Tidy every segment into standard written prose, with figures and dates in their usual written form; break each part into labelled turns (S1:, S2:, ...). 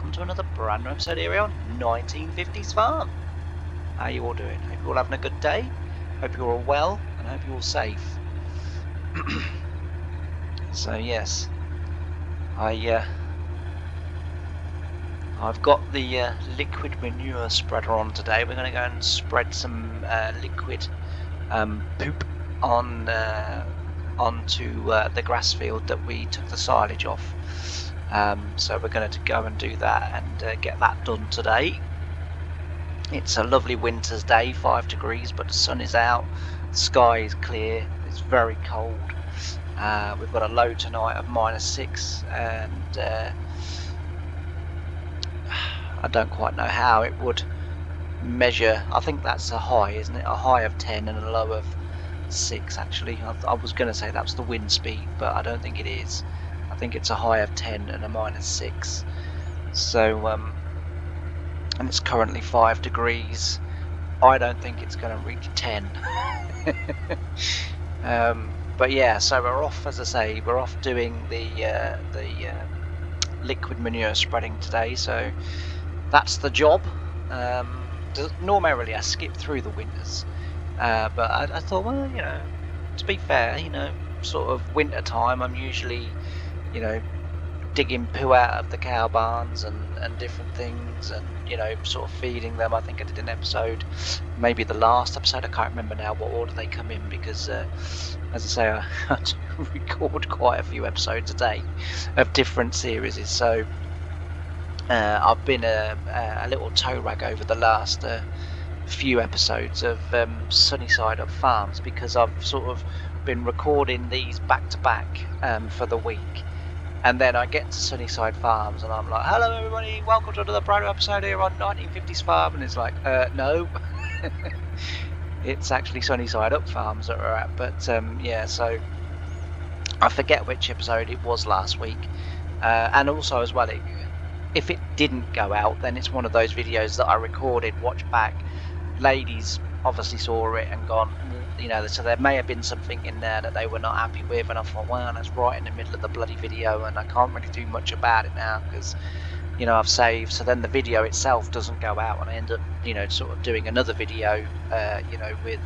S1: welcome to another brand new episode here on 1950's Farm. How you all doing? Hope you're all having a good day. Hope you're all well, and hope you're all safe. So yes, I've got the liquid manure spreader on today. We're going to go and spread some liquid poop on onto the grass field that we took the silage off. So we're going to go and do that and get that done today. It's a lovely winter's day, 5 degrees, but the sun is out, the sky is clear, it's very cold. We've got a low tonight of -6, and I don't quite know how it would measure. I think that's a high, isn't it? A high of 10 and a low of 6 actually. I was going to say that's the wind speed, but I don't think it is. I think it's a high of 10 and a -6. So and it's currently 5 degrees. I don't think it's going to reach 10. But yeah, so we're off, as I say, we're off doing the liquid manure spreading today. So that's the job. Normally I skip through the winters, but I thought, well, you know, to be fair, you know, sort of winter time, I'm usually, you know, digging poo out of the cow barns and different things, and you know, sort of feeding them. I think I did an episode, maybe the last episode, I can't remember now what order they come in, because as I say, I record quite a few episodes a day of different series. So I've been a little toe rag over the last few episodes of Sunny Side Up Farms, because I've sort of been recording these back to back for the week, and then I get to Sunnyside Farms and I'm like, hello everybody, welcome to another brand new episode here on 1950's Farm, and it's like, no. It's actually Sunnyside Up Farms that we're at. But yeah, so I forget which episode it was last week, and also as well, if it didn't go out, then it's one of those videos that I recorded, watched back. Ladies obviously saw it and gone, you know, so there may have been something in there that they were not happy with, and I thought, well, that's right in the middle of the bloody video and I can't really do much about it now because, you know, I've saved. So then the video itself doesn't go out, and I end up, you know, sort of doing another video, you know, with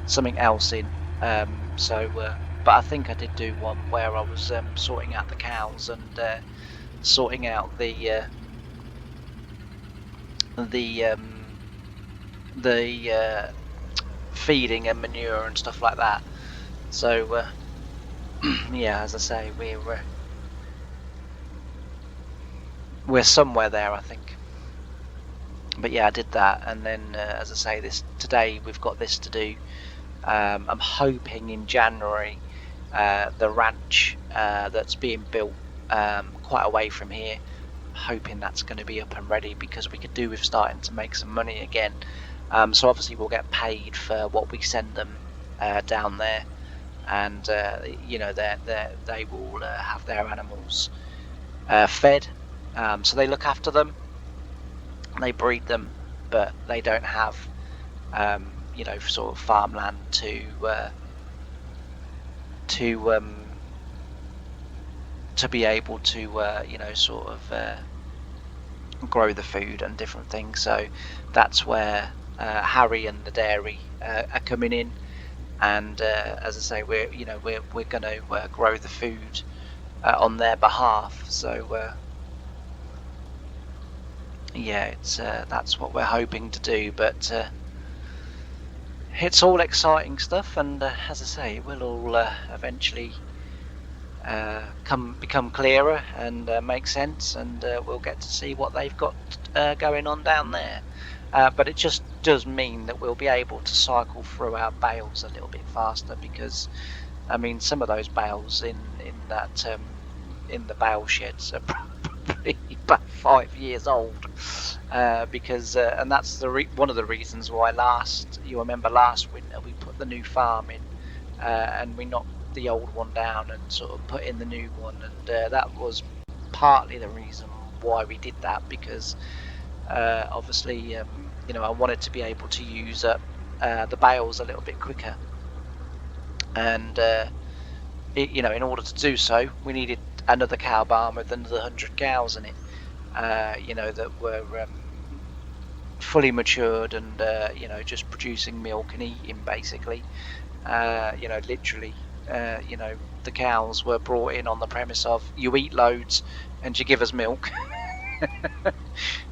S1: something else in. But I think I did do one where I was sorting out the cows and sorting out the feeding and manure and stuff like that. So yeah, as I say, we're somewhere there, I think. But yeah, I did that, and then as I say, today we've got this to do. I'm hoping in January the ranch that's being built quite away from here, I'm hoping that's going to be up and ready, because we could do with starting to make some money again. So obviously we'll get paid for what we send them down there, and you know, they will have their animals fed. So they look after them, they breed them, but they don't have you know, sort of farmland to be able to you know, sort of grow the food and different things. So that's where Harry and the dairy are coming in, and as I say, we're going to grow the food on their behalf. So yeah, it's that's what we're hoping to do. But it's all exciting stuff, and as I say, it will all eventually become clearer and make sense, and we'll get to see what they've got going on down there. But it just does mean that we'll be able to cycle through our bales a little bit faster, because I mean, some of those bales in that in the bale sheds are probably about 5 years old, because and that's one of the reasons why you remember last winter we put the new farm in, and we knocked the old one down and sort of put in the new one, and that was partly the reason why we did that, because obviously you know, I wanted to be able to use up the bales a little bit quicker, and you know, in order to do so, we needed another cow barn with another 100 cows in it. that were fully matured and just producing milk and eating basically. Literally, the cows were brought in on the premise of you eat loads and you give us milk.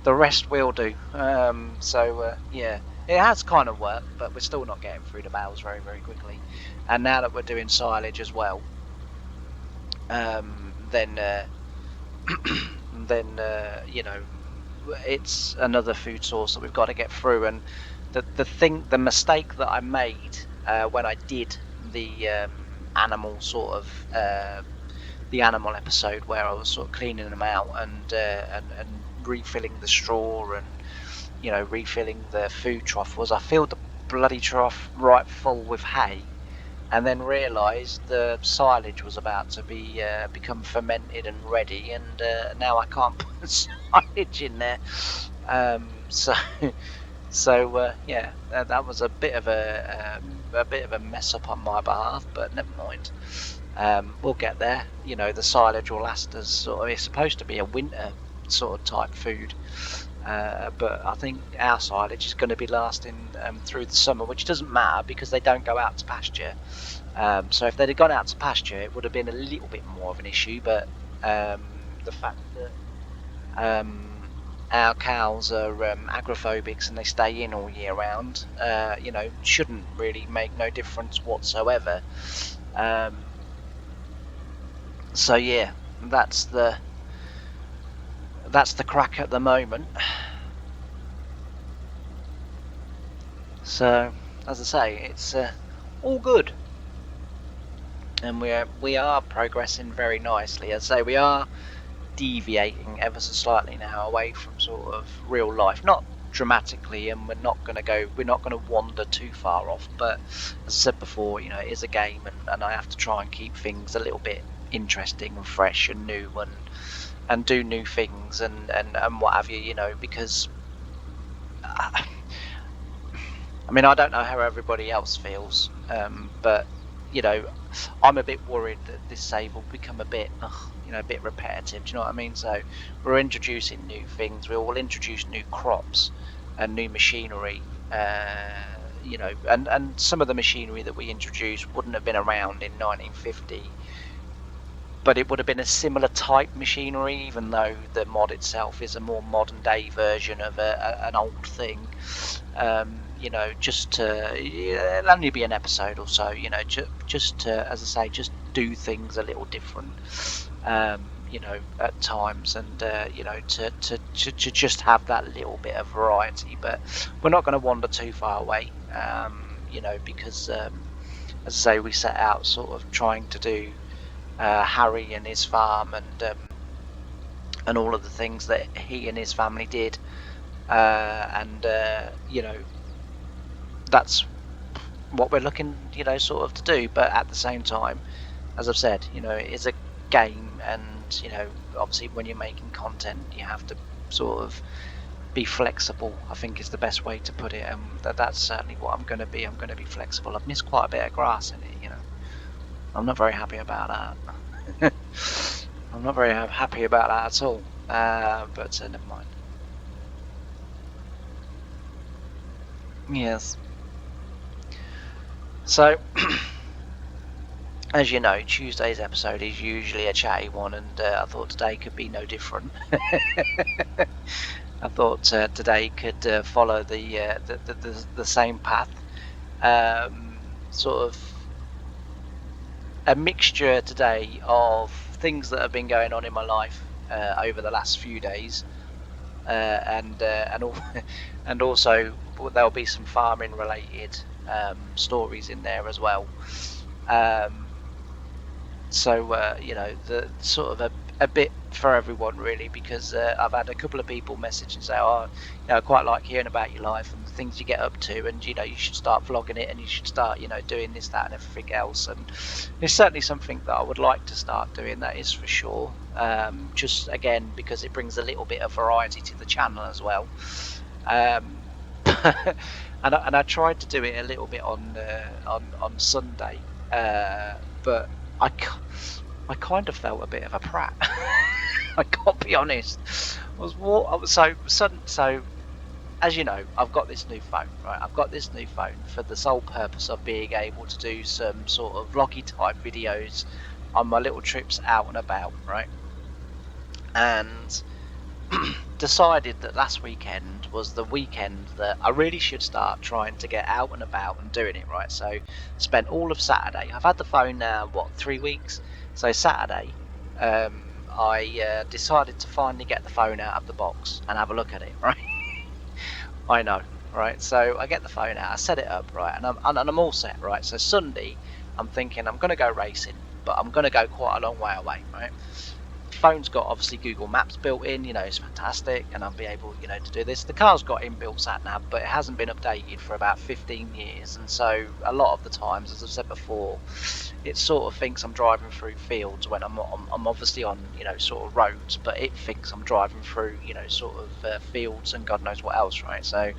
S1: The rest will do. Yeah, it has kind of worked, but we're still not getting through the bales very, very quickly. And now that we're doing silage as well, then then it's another food source that we've got to get through. And the mistake that I made when I did the animal sort of the animal episode where I was sort of cleaning them out and refilling the straw and refilling the food trough was I filled the bloody trough right full with hay and then realised the silage was about to be become fermented and ready, and now I can't put silage in there. So yeah, that was a bit of a mess up on my behalf, but never mind. We'll get there. The silage will last us it's supposed to be a winter sort of type food. But I think our silage is going to be lasting through the summer, which doesn't matter because they don't go out to pasture. So if they'd have gone out to pasture, it would have been a little bit more of an issue. But the fact that our cows are agrophobics and they stay in all year round, shouldn't really make no difference whatsoever. So yeah, that's the crack at the moment. So, as I say, it's all good, and we are progressing very nicely. As I say, we are deviating ever so slightly now away from sort of real life, not dramatically, and we're not going to wander too far off. But as I said before, it is a game, and I have to try and keep things a little bit interesting and fresh and new and do new things and what have you, because. I mean, I don't know how everybody else feels, but I'm a bit worried that this save will become a bit repetitive. Do you know what I mean? So we're introducing new things. We will introduce new crops and new machinery. And some of the machinery that we introduced wouldn't have been around in 1950. But it would have been a similar type machinery, even though the mod itself is a more modern day version of an old thing. It'll only be an episode or so, just to, as I say, just do things a little different, at times, and to just have that little bit of variety. But we're not going to wander too far away, because as I say, we set out sort of trying to do Harry and his farm and all of the things that he and his family did, that's what we're looking sort of to do. But at the same time, as I've said, it is a game, and obviously when you're making content you have to sort of be flexible, I think is the best way to put it, and that's certainly what I'm going to be. I'm going to be flexible. I've missed quite a bit of grass in it, I'm not very happy about that. I'm not very happy about that at all, but never mind. Yes. So, as you know, Tuesday's episode is usually a chatty one, and I thought today could be no different. I thought today could follow the same path, sort of a mixture today of things that have been going on in my life over the last few days, and also there'll be some farming related stories in there as well. The sort of a bit for everyone really, because I've had a couple of people message and say, I quite like hearing about your life and the things you get up to, and you should start vlogging it, and you should start doing this, that and everything else. And it's certainly something that I would like to start doing, that is for sure. Just again because it brings a little bit of variety to the channel as well. And I tried to do it a little bit on Sunday, but I kind of felt a bit of a prat. I gotta be honest. So as you know, I've got this new phone, right? I've got this new phone for the sole purpose of being able to do some sort of vloggy type videos on my little trips out and about, right? And decided that last weekend was the weekend that I really should start trying to get out and about and doing it, right? So spent all of Saturday. I've had the phone now, what, 3 weeks? So Saturday, I decided to finally get the phone out of the box and have a look at it, right? I know, right? So I get the phone out, I set it up, right, and I'm all set, right? So Sunday, I'm thinking I'm going to go racing, but I'm going to go quite a long way away, right? Phone's got obviously Google Maps built in, it's fantastic, and I'll be able, to do this. The car's got inbuilt sat nav, but it hasn't been updated for about 15 years, and so a lot of the times, as I've said before, it sort of thinks I'm driving through fields when I'm obviously on, sort of roads, but it thinks I'm driving through, sort of fields and God knows what else, right? So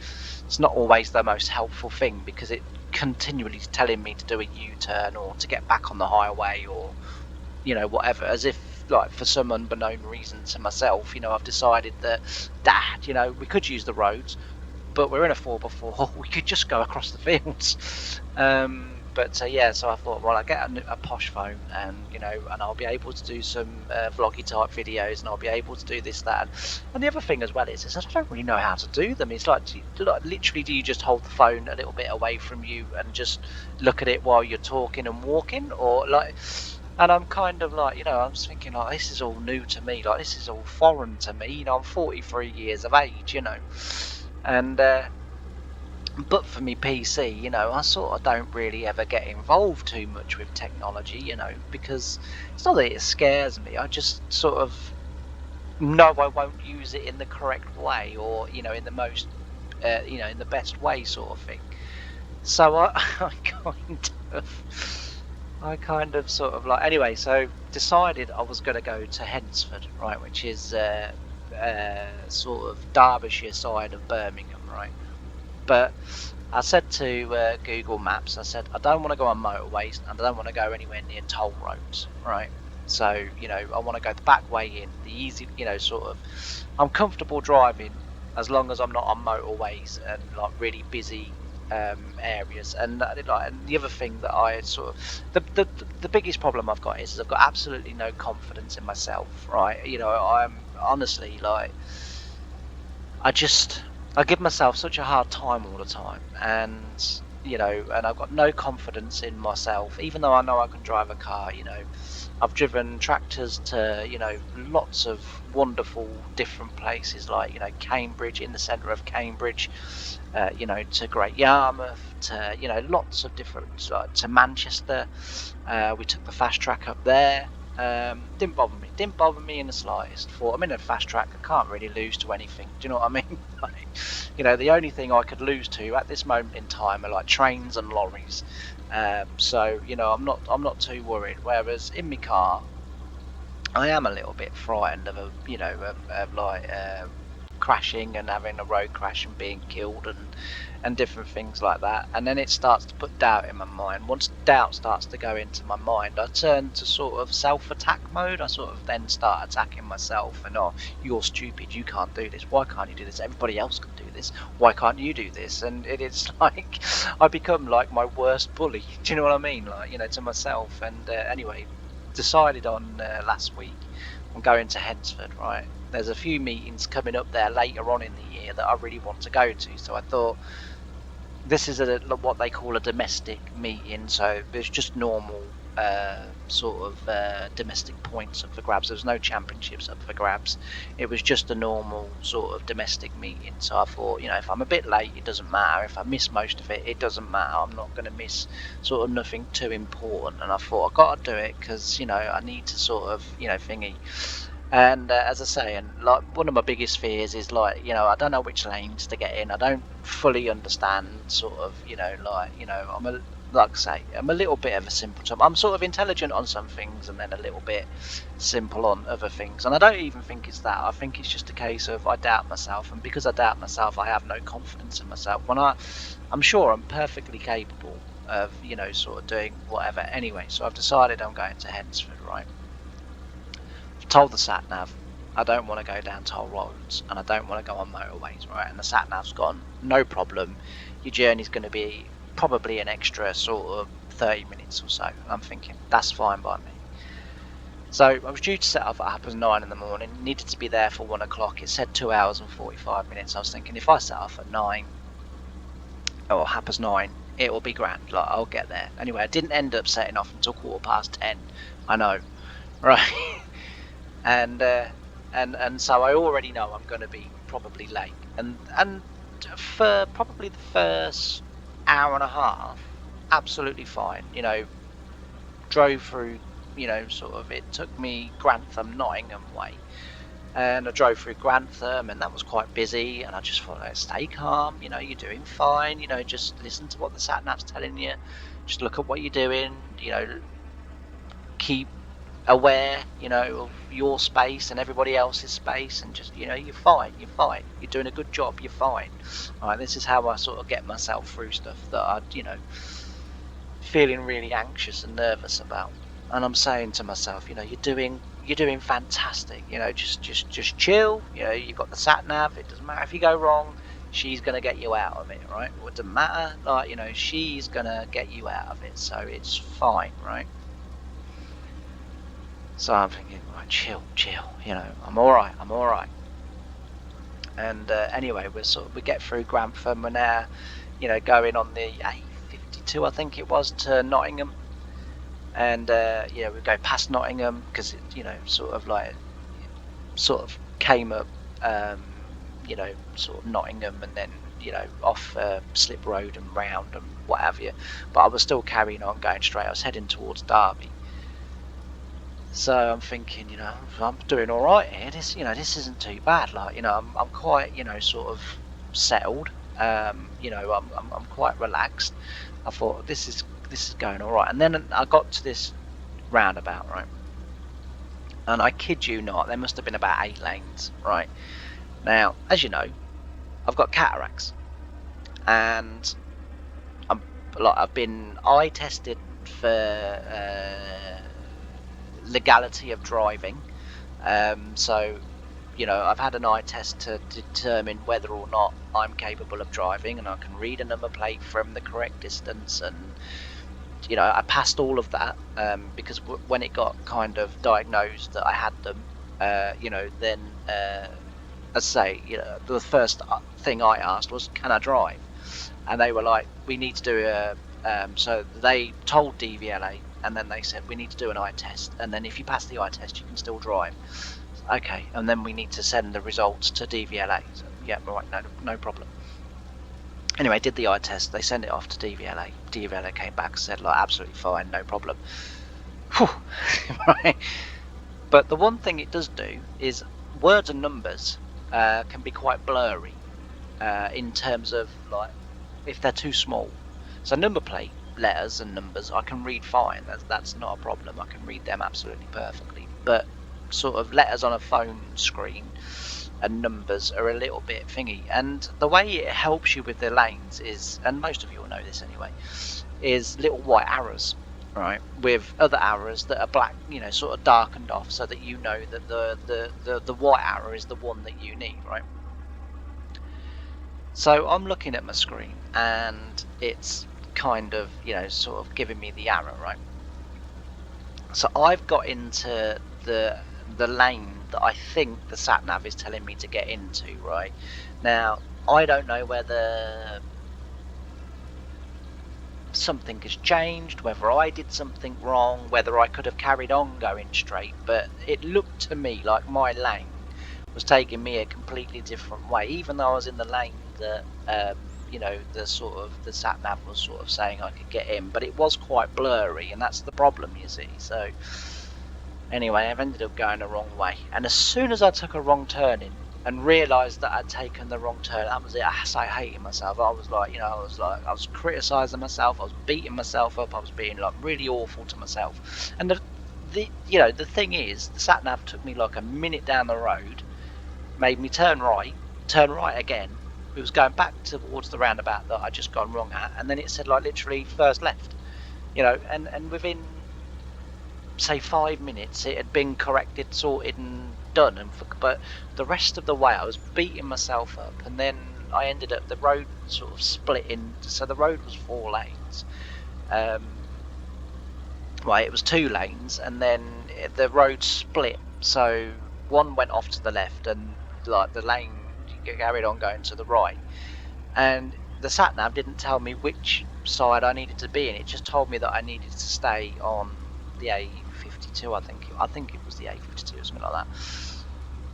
S1: it's not always the most helpful thing because it continually is telling me to do a U-turn or to get back on the highway or whatever, as if like for some unbeknown reason to myself, I've decided that, Dad, we could use the roads, but we're in a 4x4, we could just go across the fields. But yeah, so I thought, well, I get a posh phone, and and I'll be able to do some vloggy type videos, and I'll be able to do this, that, and the other thing as well is I don't really know how to do them. It's like, literally, do you just hold the phone a little bit away from you and just look at it while you're talking and walking, or like? And I'm kind of like, I'm just thinking like, this is all new to me, like this is all foreign to me. I'm 43 years of age, and but for me PC, I sort of don't really ever get involved too much with technology, because it's not that it scares me. I just sort of know I won't use it in the correct way, or in the most, in the best way, sort of thing. So I kind of sort of like, anyway, so decided I was going to go to Hensford, right, which is sort of Derbyshire side of Birmingham, right? But I said to Google Maps, I said, I don't want to go on motorways and I don't want to go anywhere near toll roads, right? So, I want to go the back way in, the easy, sort of, I'm comfortable driving as long as I'm not on motorways and like really busy areas. And and the other thing that I sort of, the biggest problem I've got is I've got absolutely no confidence in myself, right? I'm honestly like, I give myself such a hard time all the time, and and I've got no confidence in myself, even though I know I can drive a car. I've driven tractors to lots of wonderful different places, like Cambridge, in the centre of Cambridge, to Great Yarmouth, to lots of different, like, to Manchester. We took the fast track up there. Didn't bother me in the slightest. Thought, I'm in a fast track, I can't really lose to anything. Do you know what I mean? Like, the only thing I could lose to at this moment in time are like trains and lorries. So I'm not too worried. Whereas in my car, I am a little bit frightened of of like crashing and having a road crash and being killed and different things like that. And then it starts to put doubt in my mind. Once doubt starts to go into my mind, I turn to sort of self-attack mode. I sort of then start attacking myself, and, oh, you're stupid, you can't do this, why can't you do this, everybody else can do this, why can't you do this? And it's like I become like my worst bully. Do you know what I mean? Like, to myself. And anyway, decided on last week I'm going to Hensford, right? There's a few meetings coming up there later on in the year that I really want to go to, so I thought, this is what they call a domestic meeting, so there's just normal sort of domestic points up for grabs. There's no championships up for grabs. It was just a normal sort of domestic meeting. So I thought, if I'm a bit late, it doesn't matter. If I miss most of it, it doesn't matter. I'm not going to miss sort of nothing too important. And I thought, I got to do it because I need to sort of thingy. And as I say, and like, one of my biggest fears is like, I don't know which lanes to get in. I don't fully understand sort of, like I say, I'm a little bit of a simpleton. I'm sort of intelligent on some things and then a little bit simple on other things. And I don't even think it's that. I think it's just a case of I doubt myself, and because I doubt myself, I have no confidence in myself. I'm sure I'm perfectly capable of, sort of doing whatever. Anyway, so I've decided I'm going to Hensford, right? Told the sat nav, I don't want to go down toll roads, and I don't want to go on motorways, right? And the sat nav's gone, no problem. Your journey's going to be probably an extra sort of 30 minutes or so. And I'm thinking that's fine by me. So I was due to set off at 9:30 in the morning. Needed to be there for 1 o'clock. It said 2 hours and 45 minutes. I was thinking if I set off at 9 or 9:30, it will be grand. Like I'll get there. Anyway, I didn't end up setting off until 10:15. I know, right? And so I already know I'm going to be probably late. And for probably the first hour and a half, absolutely fine. You know, drove through. You know, sort of. It took me Grantham, Nottingham way, and I drove through Grantham, and that was quite busy. And I just thought, like, stay calm. You know, you're doing fine. You know, just listen to what the sat nav's telling you. Just look at what you're doing. You know, keep aware, you know, of your space and everybody else's space, and just, you know, you're fine, you're doing a good job, you're fine. All right, this is how I sort of get myself through stuff that I, you know, feeling really anxious and nervous about. And I'm saying to myself, you know, you're doing fantastic. You know, just chill. You know, you've got the sat nav. It doesn't matter if you go wrong. She's gonna get you out of it, right? It doesn't matter. Like, you know, she's gonna get you out of it, so it's fine, right? So I'm thinking, right, chill, you know, I'm all right. And anyway, we get through Grantham. We're now, you know, going on the A52, I think it was, to Nottingham. And you know, we go past Nottingham because it, you know, sort of came up, you know, sort of Nottingham, and then, you know, off Slip Road and round and what have you. But I was still carrying on, going straight. I was heading towards Derby. So I'm thinking, you know, I'm doing all right here. This, you know, this isn't too bad. Like, you know, I'm quite, you know, sort of settled. You know, I'm quite relaxed. I thought this is going all right. And then I got to this roundabout, right? And I kid you not, there must have been about 8 lanes, right? Now, as you know, I've got cataracts, and I've been eye tested for legality of driving. So, you know, I've had an eye test to determine whether or not I'm capable of driving, and I can read a number plate from the correct distance, and, you know, I passed all of that, because when it got kind of diagnosed that I had them, you know, then as I say, you know, the first thing I asked was, can I drive? And they were like, we need to do a so they told DVLA, and then they said, we need to do an eye test, and then if you pass the eye test you can still drive. Okay, and then we need to send the results to DVLA. So, yeah, right, no problem. Anyway, did the eye test, they sent it off to DVLA. DVLA came back and said, like, absolutely fine, no problem. Whew. Right. But the one thing it does do is words and numbers can be quite blurry in terms of, like, if they're too small. So number plate letters and numbers I can read fine. That's not a problem. I can read them absolutely perfectly. But sort of letters on a phone screen and numbers are a little bit thingy. And the way it helps you with the lanes is, and most of you will know this anyway, is little white arrows, right, with other arrows that are black, you know, sort of darkened off, so that you know that the white arrow is the one that you need, right? So I'm looking at my screen, and it's kind of, you know, sort of giving me the arrow, right? So I've got into the lane that I think the sat nav is telling me to get into, right? Now, I don't know whether something has changed, whether I did something wrong, whether I could have carried on going straight, but it looked to me like my lane was taking me a completely different way, even though I was in the lane that you know, the sat nav was sort of saying I could get in, but it was quite blurry, and that's the problem, you see. So anyway, I've ended up going the wrong way, and as soon as I took a wrong turn in and realised that I'd taken the wrong turn, that was it. I started hating myself. I was like, you know, I was criticising myself, I was beating myself up, I was being like really awful to myself. And you know, the thing is, the sat nav took me like a minute down the road, made me turn right again. It was going back towards the roundabout that I'd just gone wrong at, and then it said, like, literally first left, you know, and within say 5 minutes, it had been corrected, sorted, and done. But the rest of the way, I was beating myself up, and then I ended up the road sort of splitting. So the road was 4 lanes. Right, it was 2 lanes, and then the road split. So one went off to the left, and like the lane carried on going to the right. And the sat nav didn't tell me which side I needed to be in. It just told me that I needed to stay on the A52. I think it was the A52 or something like that.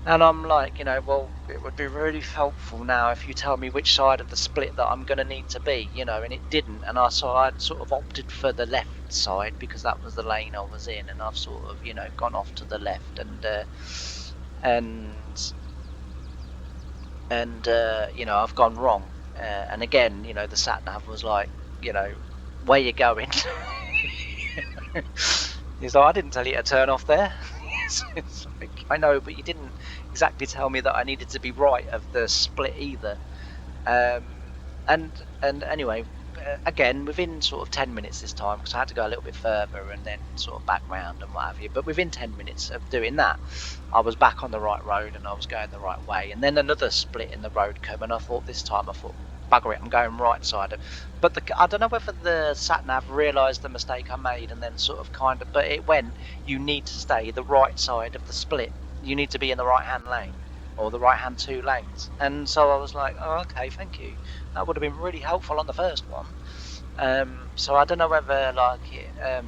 S1: And I'm like, well, it would be really helpful now if you tell me which side of the split that I'm going to need to be, and it didn't. And I'd sort of opted for the left side because that was the lane I was in, and I've sort of, gone off to the left, and I've gone wrong. And again, the sat nav was like, where you going? He's like, I didn't tell you to turn off there. It's like, I know, but you didn't exactly tell me that I needed to be right of the split either. And anyway, again, within sort of 10 minutes this time, because I had to go a little bit further and then sort of back round and what have you, but within 10 minutes of doing that, I was back on the right road and I was going the right way. And then another split in the road came, and I thought, bugger it, I'm going right side of. But I don't know whether the sat nav realised the mistake I made and then but it went, you need to stay the right side of the split. You need to be in the right hand lane, or the right hand 2 lanes. And so I was like, oh, okay, thank you. That would have been really helpful on the first one. So I don't know whether it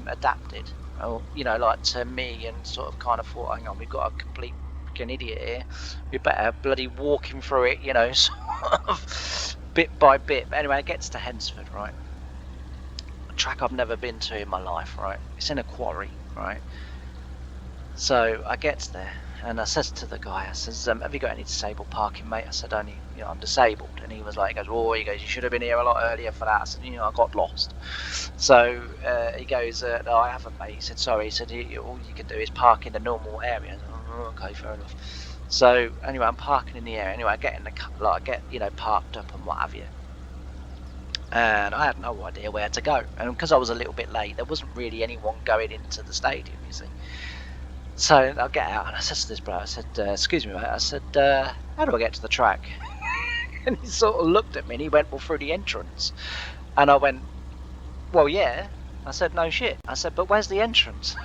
S1: adapted, or to me, and sort of kind of thought, hang on, we've got a complete fucking idiot here. We better bloody walk him through it, sort of bit by bit. But anyway, it gets to Hensford, right? A track I've never been to in my life, right? It's in a quarry, right? So I get there, and I says to the guy, I says, have you got any disabled parking, mate? I said, only, I'm disabled. And he was like, you should have been here a lot earlier for that. I said, I got lost. So he goes, no, I haven't, mate. He said, sorry. He said, all you can do is park in the normal area. Said, oh, okay, fair enough. So anyway, I'm parking in the area. Anyway, I get in the car, I get, parked up and what have you. And I had no idea where to go. And because I was a little bit late, there wasn't really anyone going into the stadium, you see. So I get out and I said to this bloke, I said, excuse me, mate. I said, how do I get to the track? And he sort of looked at me and he went, well, through the entrance. And I went, well, yeah. I said, no shit. I said, but where's the entrance?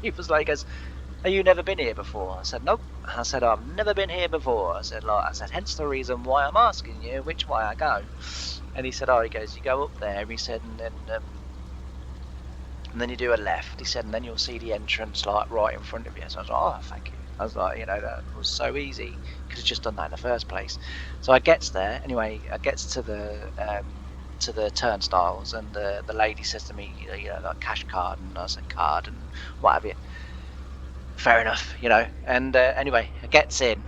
S1: He was like, have you never been here before? I said, nope. I said, I've never been here before. I said, hence the reason why I'm asking you which way I go. And he said, he goes, you go up there. He said, and then you do a left. He said, and then you'll see the entrance right in front of you. So I was like, oh, thank you. I was like, that was so easy. Could have just done that in the first place. So I gets there. Anyway, I gets to the turnstiles, and the lady says to me, like cash card, and I said card and what have you. Fair enough, And anyway, I gets in.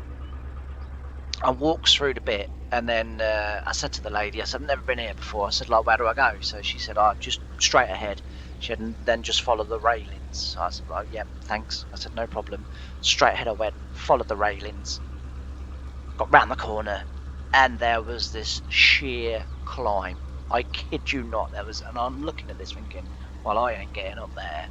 S1: I walks through the bit, and then I said to the lady, I said, I've never been here before. I said, where do I go? So she said, just straight ahead. She said, and then just follow the railings. So I said, yeah, thanks. I said, no problem. Straight ahead I went, followed the railings, got round the corner, and there was this sheer climb. I kid you not, and I'm looking at this thinking, well, I ain't getting up there.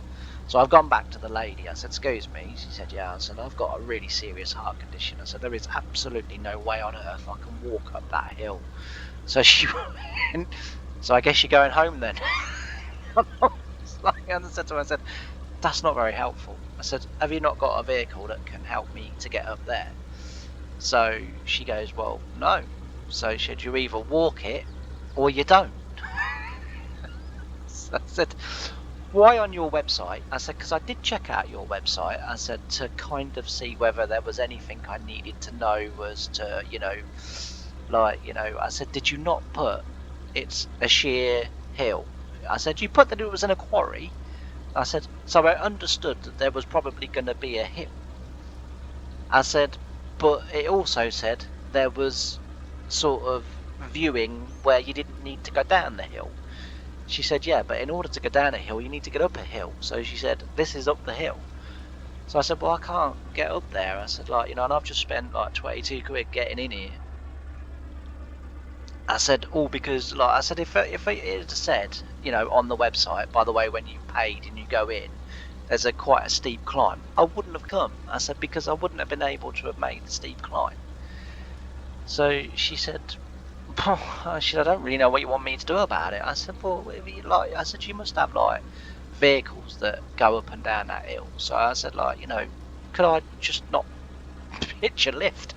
S1: So I've gone back to the lady. I said, excuse me. She said, yeah. I said, I've got a really serious heart condition. I said, there is absolutely no way on earth I can walk up that hill. So she went, so I guess you're going home then. I said to her, I said, that's not very helpful. I said, have you not got a vehicle that can help me to get up there? So she goes, well, no. So she said, you either walk it or you don't. So I said, why on your website? I said, because I did check out your website. I said, to kind of see whether there was anything I needed to know as to, I said, did you not put it's a sheer hill? I said, you put that it was in a quarry. I said, so I understood that there was probably going to be a hill. I said, but it also said there was sort of viewing where you didn't need to go down the hill. She said, yeah, but in order to go down a hill, you need to get up a hill. So she said, this is up the hill. So I said, well, I can't get up there. I said, and I've just spent 22 quid getting in here. I said, all because, I said, if it had said, on the website, by the way, when you paid and you go in, there's quite a steep climb, I wouldn't have come. I said, because I wouldn't have been able to have made the steep climb. So she said, I don't really know what you want me to do about it. I said, well, if you like, I said, you must have like vehicles that go up and down that hill. So I said, like, could I just not pitch a lift?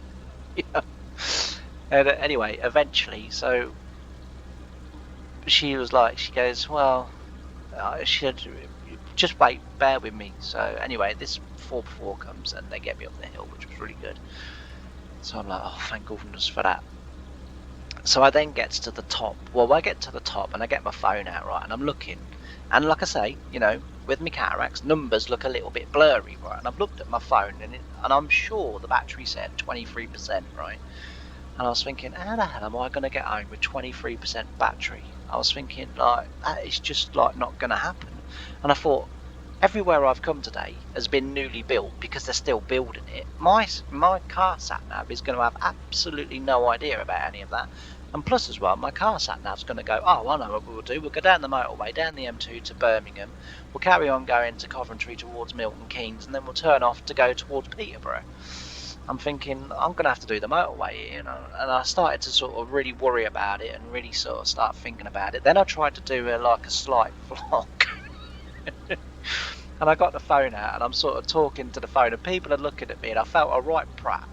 S1: And anyway, eventually, so she was like, she goes, well, she said, just wait, bear with me. So anyway, this 4x4 comes and they get me up the hill, which was really good. So I'm like, oh, thank goodness for that. So I then get to the top. Well, I get to the top and I get my phone out, right, and I'm looking. And like I say, with my cataracts, numbers look a little bit blurry, right? And I've looked at my phone and I'm sure the battery said 23%, right? And I was thinking, how the hell am I going to get home with 23% battery? I was thinking, like, that is just, like, not going to happen. And I thought, everywhere I've come today has been newly built because they're still building it. My car sat-nav is going to have absolutely no idea about any of that. And plus as well, my car sat-nav's going to go, oh, I know what we'll do. We'll go down the motorway, down the M2 to Birmingham. We'll carry on going to Coventry towards Milton Keynes, and then we'll turn off to go towards Peterborough. I'm thinking, I'm going to have to do the motorway, and I started to sort of really worry about it and really sort of start thinking about it. Then I tried to do a slight vlog. And I got the phone out and I'm sort of talking to the phone and people are looking at me and I felt a right prat.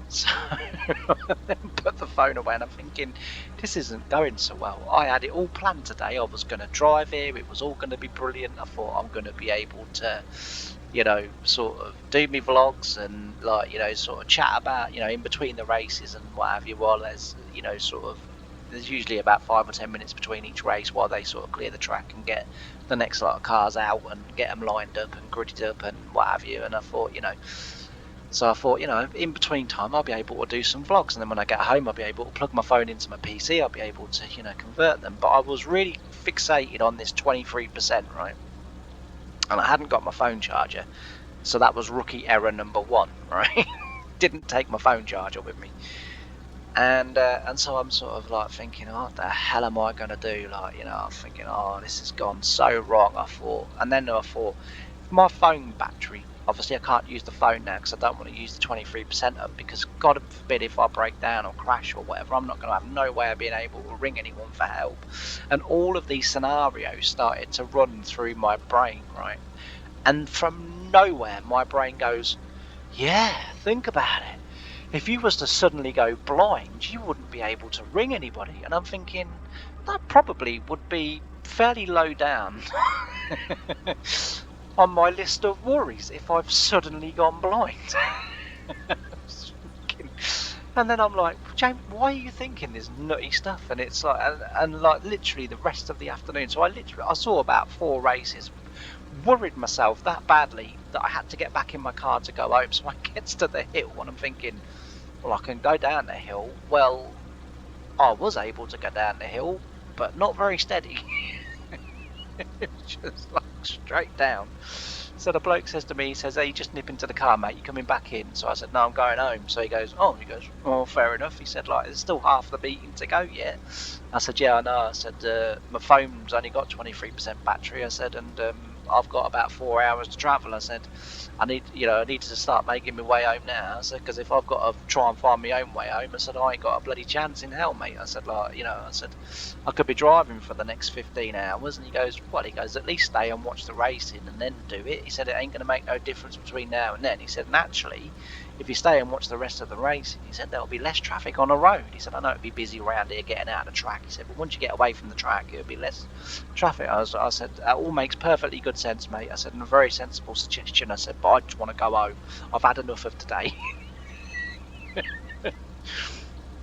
S1: So I then put the phone away and I'm thinking, this isn't going so well. I had it all planned today. I was going to drive here. It was all going to be brilliant. I thought I'm going to be able to, sort of do me vlogs and sort of chat about, in between the races and what have you, while there's, there's usually about 5 or 10 minutes between each race while they sort of clear the track and get the next lot of cars out and get them lined up and gridded up and what have you. And I thought, in between time I'll be able to do some vlogs, and then when I get home I'll be able to plug my phone into my PC. I'll be able to, convert them. But I was really fixated on this 23%, right? And I hadn't got my phone charger, so that was rookie error number 1, right? Didn't take my phone charger with me. And so I'm sort of like thinking, oh, what the hell am I going to do? I'm thinking, oh, this has gone so wrong, I thought. And then I thought, my phone battery, obviously I can't use the phone now because I don't want to use the 23% up, because God forbid if I break down or crash or whatever, I'm not going to have no way of being able to ring anyone for help. And all of these scenarios started to run through my brain, right? And from nowhere, my brain goes, yeah, think about it. If you was to suddenly go blind, you wouldn't be able to ring anybody. And I'm thinking, that probably would be fairly low down on my list of worries if I've suddenly gone blind. And then I'm like, James, why are you thinking this nutty stuff? And it's like, and like literally the rest of the afternoon. So I saw about 4 races, worried myself that badly that I had to get back in my car to go home. So I get to the hill and I'm thinking, well, I can go down the hill. Well, I was able to go down the hill, but not very steady. Just like straight down. So the bloke says to me, he says, hey, just nip into the car, mate, you coming back in? So I said, no, I'm going home. So he goes, oh, fair enough. He said, like, there's still half the meeting to go yet. I said, yeah, I know. I said, my phone's only got 23% battery. I said, and I've got about 4 hours to travel. I said, I need to start making my way home now. I said, because if I've got to try and find my own way home, I said, I ain't got a bloody chance in hell, mate. I said, I could be driving for the next 15 hours. And he goes, what? He goes, at least stay and watch the racing and then do it. He said, it ain't going to make no difference between now and then. He said, naturally, if you stay and watch the rest of the racing, he said, there'll be less traffic on the road. He said, I know it'll be busy around here getting out of the track. He said, but once you get away from the track, it'll be less traffic. I said, that all makes perfectly good sense, mate. I said, and a very sensible suggestion. I said, but I just want to go home. I've had enough of today.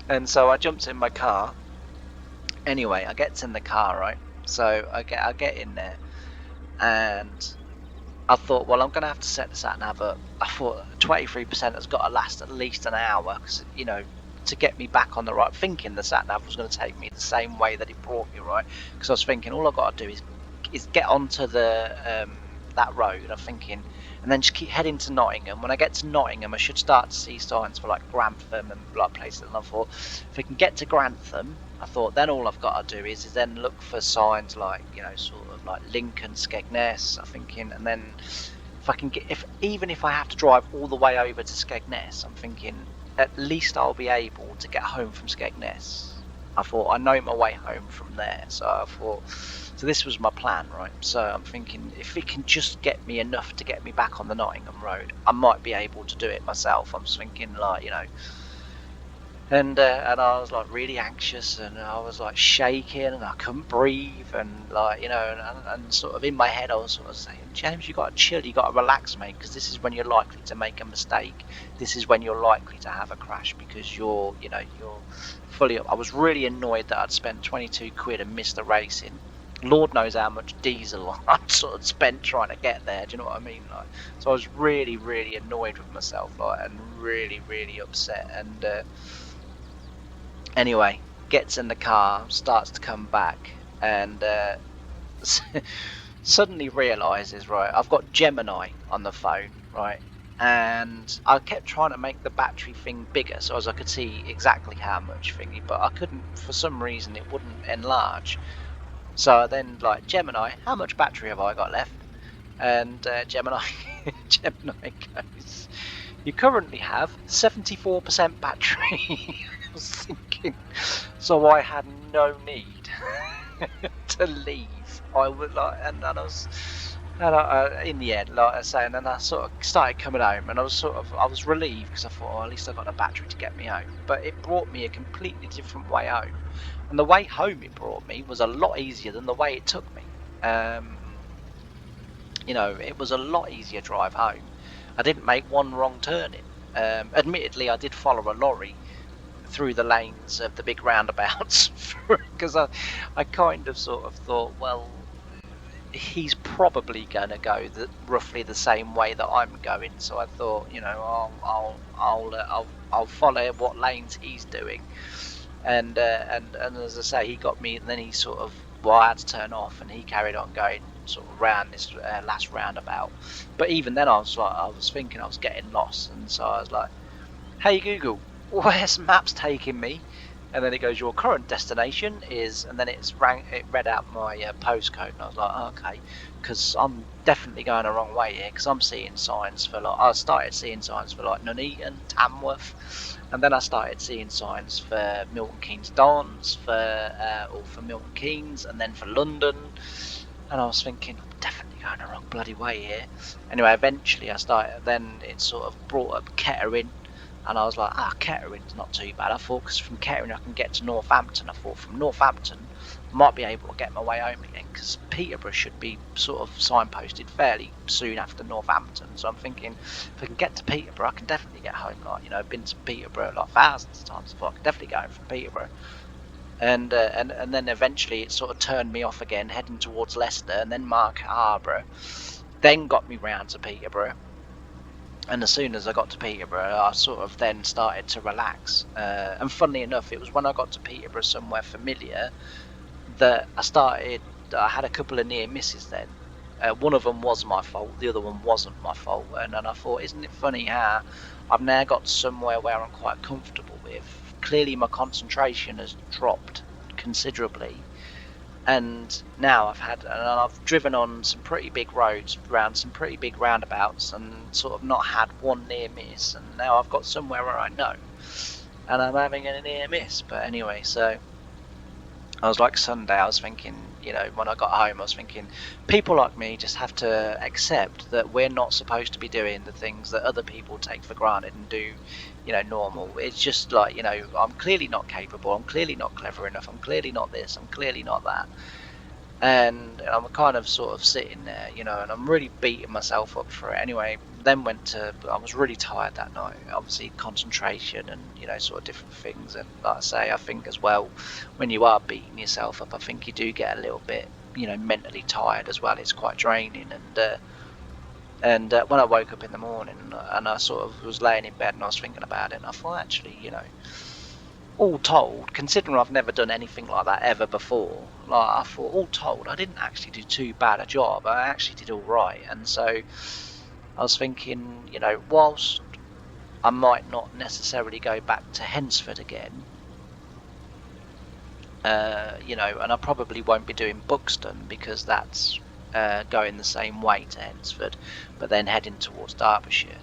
S1: And so I jumped in my car. Anyway, I get in the car, right? So I get in there, and I thought, well, I'm going to have to set the sat-nav up. I thought 23% has got to last at least an hour, because, to get me back on the right, thinking the sat-nav was going to take me the same way that it brought me, right? Because I was thinking, all I've got to do is get onto the that road, I'm thinking, and then just keep heading to Nottingham. When I get to Nottingham, I should start to see signs for like Grantham and like places. And I thought, if we can get to Grantham, I thought then all I've got to do is then look for signs like, sort of like Lincoln, Skegness, I'm thinking, and then if I can get, even if I have to drive all the way over to Skegness, I'm thinking at least I'll be able to get home from Skegness. I thought I know my way home from there, so I thought, so this was my plan, right? So I'm thinking if it can just get me enough to get me back on the Nottingham Road, I might be able to do it myself. I'm just thinking, like, and I was like really anxious, and I was like shaking, and I couldn't breathe, and like and sort of in my head I was sort of saying, James, you got to chill, you got to relax, mate, because this is when you're likely to make a mistake. This is when you're likely to have a crash because you're fully up. I was really annoyed that I'd spent 22 quid and missed the racing. Lord knows how much diesel I'd sort of spent trying to get there. Do you know what I mean? Like, so I was really, really annoyed with myself, like, and really, really upset. And anyway, gets in the car, starts to come back, and suddenly realizes, right, I've got Gemini on the phone, right, and I kept trying to make the battery thing bigger so as I could see exactly how much thingy, but I couldn't, for some reason it wouldn't enlarge. So I then, like, Gemini, how much battery have I got left? And Gemini Gemini goes, you currently have 74% battery. I was thinking, so I had no need to leave. I would like, and I was, and in the end, like I say, and then I sort of started coming home, and I was relieved because I thought, oh, at least I got a battery to get me home. But it brought me a completely different way home, and the way home it brought me was a lot easier than the way it took me. It was a lot easier drive home. I didn't make one wrong turning. Admittedly, I did follow a lorry through the lanes of the big roundabouts because I kind of sort of thought, well, he's probably going to go roughly the same way that I'm going. So I thought, I'll follow what lanes he's doing. And as I say, he got me, and then he sort of, well, I had to turn off, and he carried on going sort of round this last roundabout. But even then, I was thinking I was getting lost, and so I was like, "Hey Google, where's maps taking me?" And then it goes, "Your current destination is," and then it read out my postcode, and I was like, oh, "Okay," because I'm definitely going the wrong way here, because I'm seeing signs for, like, I started seeing signs for, like, Nuneaton, Tamworth, and then I started seeing signs for Milton Keynes Dons, or for Milton Keynes, and then for London, and I was thinking, I'm definitely going the wrong bloody way here. Anyway, eventually then it sort of brought up Kettering, and I was like, Kettering's not too bad. I thought, because from Kettering I can get to Northampton. I thought from Northampton I might be able to get my way home again, because Peterborough should be sort of signposted fairly soon after Northampton. So I'm thinking, if I can get to Peterborough, I can definitely get home. Like, I've been to Peterborough like thousands of times before. I can definitely get home from Peterborough. And then eventually it sort of turned me off again, heading towards Leicester, and then Market Harborough. Then got me round to Peterborough. And as soon as I got to Peterborough, I sort of then started to relax. And funnily enough, it was when I got to Peterborough, somewhere familiar, that I had a couple of near misses then. One of them was my fault, the other one wasn't my fault. And then I thought, isn't it funny how I've now got somewhere where I'm quite comfortable with? Clearly my concentration has dropped considerably. And now I've driven on some pretty big roads, around some pretty big roundabouts, and sort of not had one near miss. And now I've got somewhere where I know, and I'm having a near miss. But anyway, so I was like, Sunday, I was thinking, when I got home, I was thinking, people like me just have to accept that we're not supposed to be doing the things that other people take for granted and do, normal. It's just like, I'm clearly not capable, I'm clearly not clever enough, I'm clearly not this, I'm clearly not that. And I'm kind of sort of sitting there, and I'm really beating myself up for it. Anyway, then I was really tired that night, obviously concentration and, sort of different things. And like I say, I think as well, when you are beating yourself up, I think you do get a little bit, mentally tired as well. It's quite draining. And when I woke up in the morning, and I sort of was laying in bed and I was thinking about it, and I thought, actually, all told, considering I've never done anything like that ever before, like, I thought, all told, I didn't actually do too bad a job. I actually did all right. And so I was thinking, whilst I might not necessarily go back to Hensford again, and I probably won't be doing Buxton, because that's going the same way to Hensford, but then heading towards Derbyshire.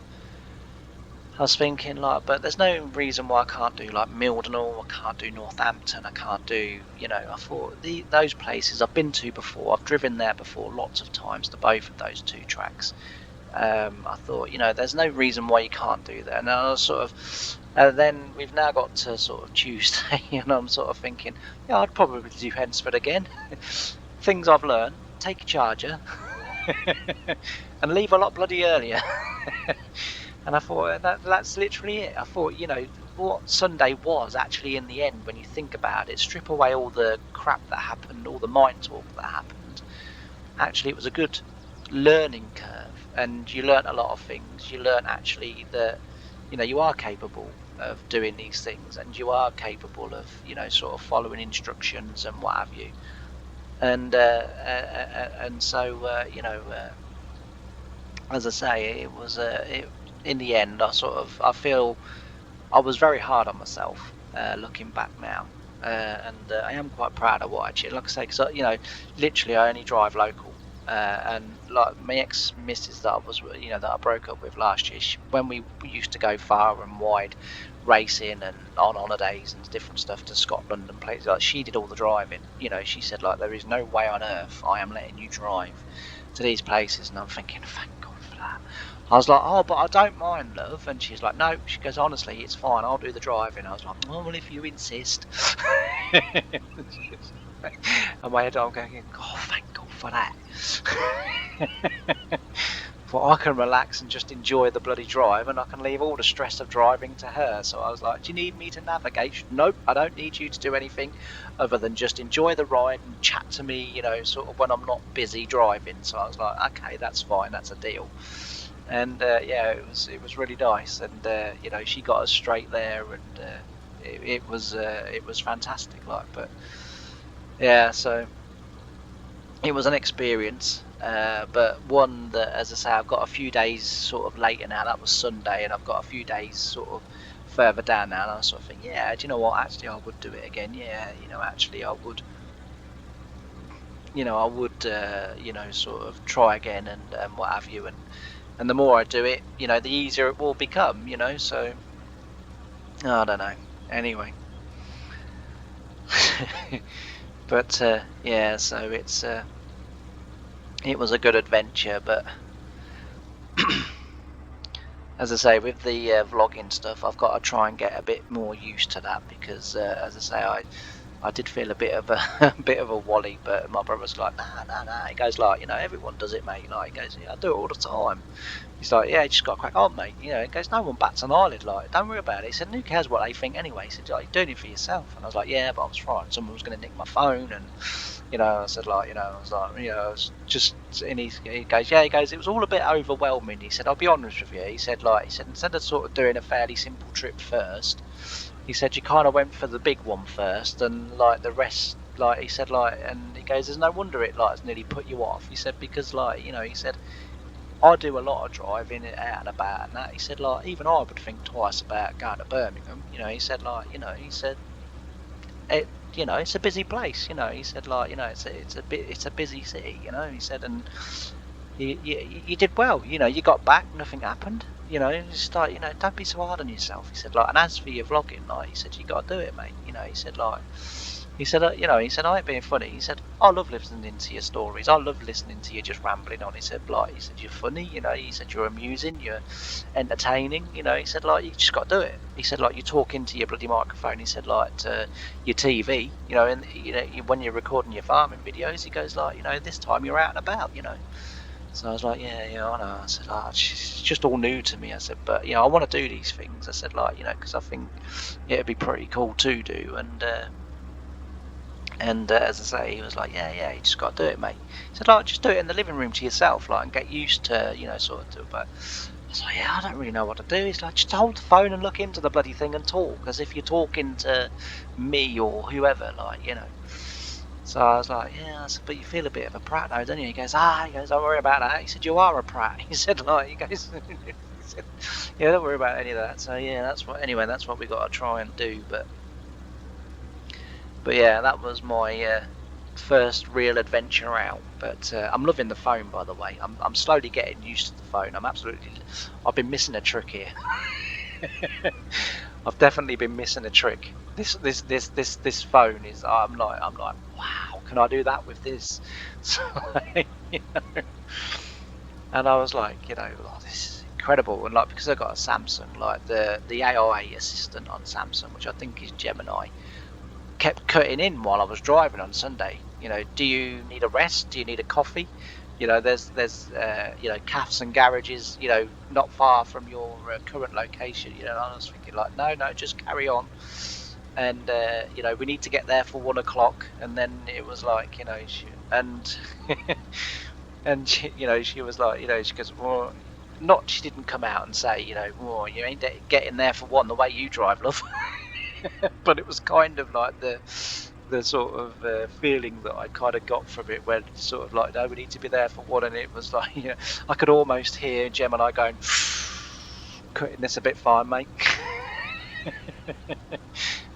S1: I was thinking like, but there's no reason why I can't do like Mildenhall, I can't do Northampton, I can't do, I thought those places I've been to before, I've driven there before lots of times to both of those two tracks. I thought, there's no reason why you can't do that. And I was sort of, then we've now got to sort of Tuesday, and I'm sort of thinking, yeah, I'd probably do Hensford again. Things I've learned: take a charger and leave a lot bloody earlier. And I thought that's literally it. I thought, what Sunday was actually in the end, when you think about it, strip away all the crap that happened, all the mind talk that happened. Actually, it was a good learning curve, and you learnt a lot of things. You learnt actually that, you are capable of doing these things, and you are capable of, sort of following instructions and what have you. And so, as I say, it was in the end, I feel I was very hard on myself, looking back now, and I am quite proud of what I achieved. Like I say, because literally I only drive local, and like my ex-missus that I broke up with last year, when we used to go far and wide racing and on holidays and different stuff to Scotland and places, like, she did all the driving. She said, like, there is no way on earth I am letting you drive to these places, and I'm thinking, thank God for that. I was like, oh, but I don't mind, love. And she's like, no. She goes, honestly, it's fine. I'll do the driving. I was like, oh, well, if you insist. And my head, I'm going, oh, thank God for that. For I can relax and just enjoy the bloody drive, and I can leave all the stress of driving to her. So I was like, do you need me to navigate? Nope, I don't need you to do anything other than just enjoy the ride and chat to me, sort of when I'm not busy driving. So I was like, okay, that's fine, that's a deal. And yeah, it was really nice, and she got us straight there, and it was fantastic, like. But yeah, so it was an experience, but one that, as I say, I've got a few days sort of later now. That was Sunday, and I've got a few days sort of further down now, and I sort of think, yeah, do you know what? Actually, I would do it again. Yeah, actually, I would. I would, sort of try again and what have you, and the more I do it, the easier it will become, so I don't know. Anyway, but yeah, so it was a good adventure, but as I say, with the vlogging stuff, I've got to try and get a bit more used to that, because as I say, I did feel a bit of a bit of a wally, but my brother's like, nah. He goes like, everyone does it, mate. Like, he goes, yeah, I do it all the time. He's like, yeah, you just got to crack on, mate. He goes, no one bats an eyelid. Like, don't worry about it. He said, who cares what they think anyway? He said, like, you're doing it for yourself. And I was like, yeah, but I was frightened someone was going to nick my phone, and I said, like, I was like, I was just. And he goes, yeah, he goes, it was all a bit overwhelming. He said, I'll be honest with you. He said, instead of sort of doing a fairly simple trip first, he said, you kind of went for the big one first, and like the rest, like, he said, like, and he goes, there's no wonder it like nearly put you off. He said, because like, he said, I do a lot of driving out and about and that. He said, like, even I would think twice about going to Birmingham. He said, like, he said, it's a busy place. He said, like, it's a busy city. He said, and you did well. You got back, nothing happened. Just like, don't be so hard on yourself. He said, like, and as for your vlogging, like, he said, you got to do it, mate. He said, like. He said, he said, I ain't being funny. He said, I love listening to your stories. I love listening to you just rambling on. He said, like, you're funny, He said, you're amusing, you're entertaining, He said, like, you just got to do it. He said, like, you talk into your bloody microphone. He said, like, to your TV, and when you're recording your farming videos, he goes, like, this time you're out and about, So I was like, yeah, I know. I said, it's just all new to me. I said, but I want to do these things. I said, like, because I think it'd be pretty cool to do, and as I say, he was like, yeah, you just got to do it, mate. He said, like, just do it in the living room to yourself, like, and get used to, sort of do it. But I was like, yeah, I don't really know what to do. He's like, just hold the phone and look into the bloody thing and talk as if you're talking to me or whoever, like, So I was like, yeah, I said, but you feel a bit of a prat now, don't you? He goes, don't worry about that. He said, you are a prat. He said, like, he goes, he said, yeah, don't worry about any of that. So yeah, that's what we got to try and do, But yeah, that was my first real adventure out. But I'm loving the phone, by the way. I'm slowly getting used to the phone. I've been missing a trick here. I've definitely been missing a trick. This phone is. I'm like, wow, can I do that with this? So, you know, and I was like, oh, this is incredible. And like, because I got a Samsung, like the AI assistant on Samsung, which I think is Gemini, kept cutting in while I was driving on Sunday. Do you need a rest? Do you need a coffee? There's cafes and garages, not far from your current location. And I was thinking like, no, just carry on. And we need to get there for 1 o'clock. And then it was like, and and she was like, she goes, well, not she didn't come out and say, well, you ain't getting there for one the way you drive, love. But it was kind of like the sort of feeling that I kind of got from it, when it's sort of like, no, we need to be there for one. And it was like, I could almost hear Gemini going, cutting this a bit fine, mate.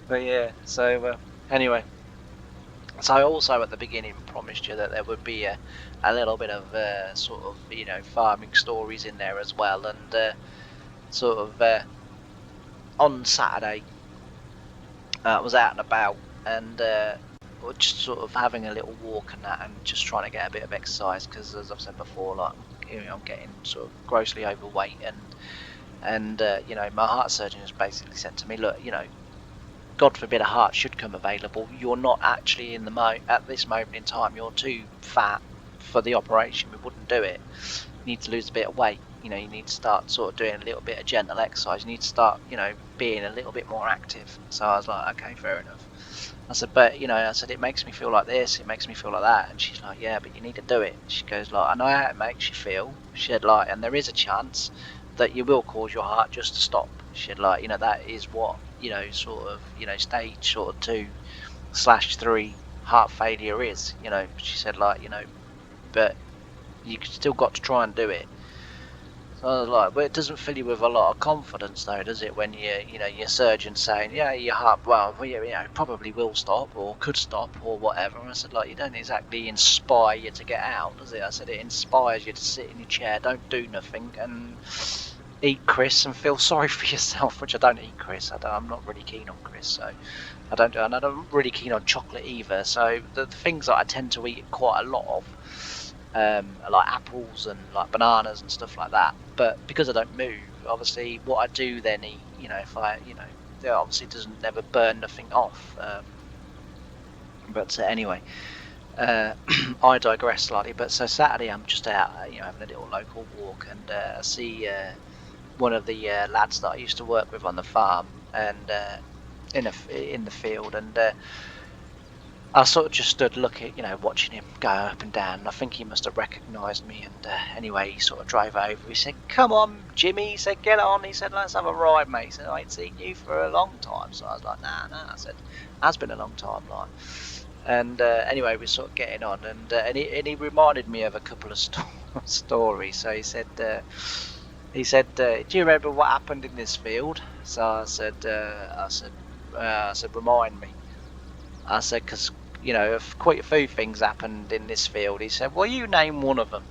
S1: But yeah, so anyway, so I also at the beginning promised you that there would be a little bit of sort of farming stories in there as well. And sort of on Saturday I was out and about, and just sort of having a little walk and that, and just trying to get a bit of exercise, because as I've said before, like, I'm getting sort of grossly overweight. And my heart surgeon has basically said to me, look, God forbid a heart should come available, you're not actually at this moment in time, you're too fat for the operation, we wouldn't do it. You need to lose a bit of weight, you need to start sort of doing a little bit of gentle exercise, you need to start being a little bit more active. So I was like, okay, fair enough. I said, but I said, it makes me feel like this, it makes me feel like that. And she's like, yeah, but you need to do it. She goes like, I know how it makes you feel. She said like, and there is a chance that you will cause your heart just to stop. She said like, that is what sort of stage sort of 2/3 heart failure is. She said like, but you still got to try and do it. So I was like, but it doesn't fill you with a lot of confidence, though, does it? When your surgeon's saying, yeah, your heart, well, probably will stop or could stop or whatever. And I said, like, you don't exactly inspire you to get out, does it? I said, it inspires you to sit in your chair, don't do nothing, and eat Chris and feel sorry for yourself. Which I don't eat Chris. I'm not really keen on Chris, so I don't do. And I'm really keen on chocolate either. So the things that I tend to eat quite a lot of. Like apples and like bananas and stuff like that, but because I don't move, obviously what I do then eat, if I, it obviously doesn't never burn nothing off. But anyway, I digress slightly. But so Saturday I'm just out, having a little local walk, and I see one of the lads that I used to work with on the farm, and in the field, and I sort of just stood looking, watching him go up and down. And I think he must have recognised me. And anyway, he sort of drove over. He said, "Come on, Jimmy." He said, "Get on." He said, "Let's have a ride, mate." He said, "I ain't seen you for a long time." So I was like, "Nah." I said, "Has been a long time, like." And anyway, we're sort of getting on, and he reminded me of a couple of stories. So he said, "Do you remember what happened in this field?" So I said, "Remind me." I said, "Because quite a few things happened in this field." He said, "Well, you name one of them."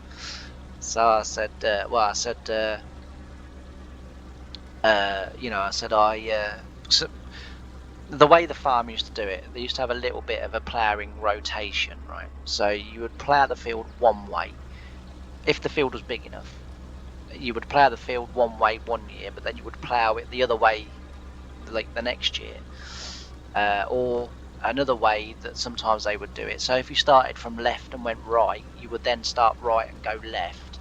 S1: So I said, so the way the farm used to do it, they used to have a little bit of a ploughing rotation, right? So you would plough the field one way. If the field was big enough, you would plough the field one way one year, but then you would plough it the other way like the next year. Or another way that sometimes they would do it. So if you started from left and went right, you would then start right and go left,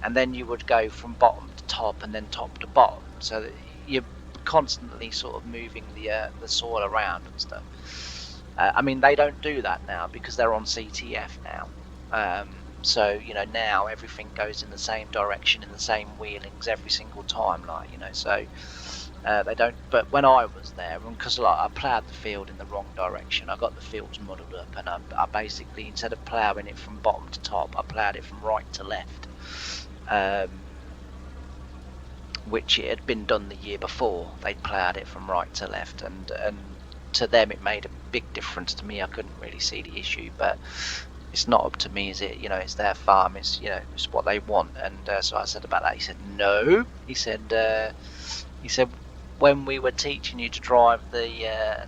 S1: and then you would go from bottom to top and then top to bottom. So that you're constantly sort of moving the soil around and stuff. I mean, they don't do that now because they're on CTF now. So now everything goes in the same direction in the same wheelings every single time, like so. They don't, but when I was there, because like I ploughed the field in the wrong direction, I got the fields muddled up, and I basically, instead of ploughing it from bottom to top, I ploughed it from right to left, which it had been done the year before. They'd ploughed it from right to left, and to them it made big difference to me. I couldn't really see the issue, but it's not up to me, is it? It's their farm. It's what they want. And so I said about that. He said no. He said when we were teaching you to drive the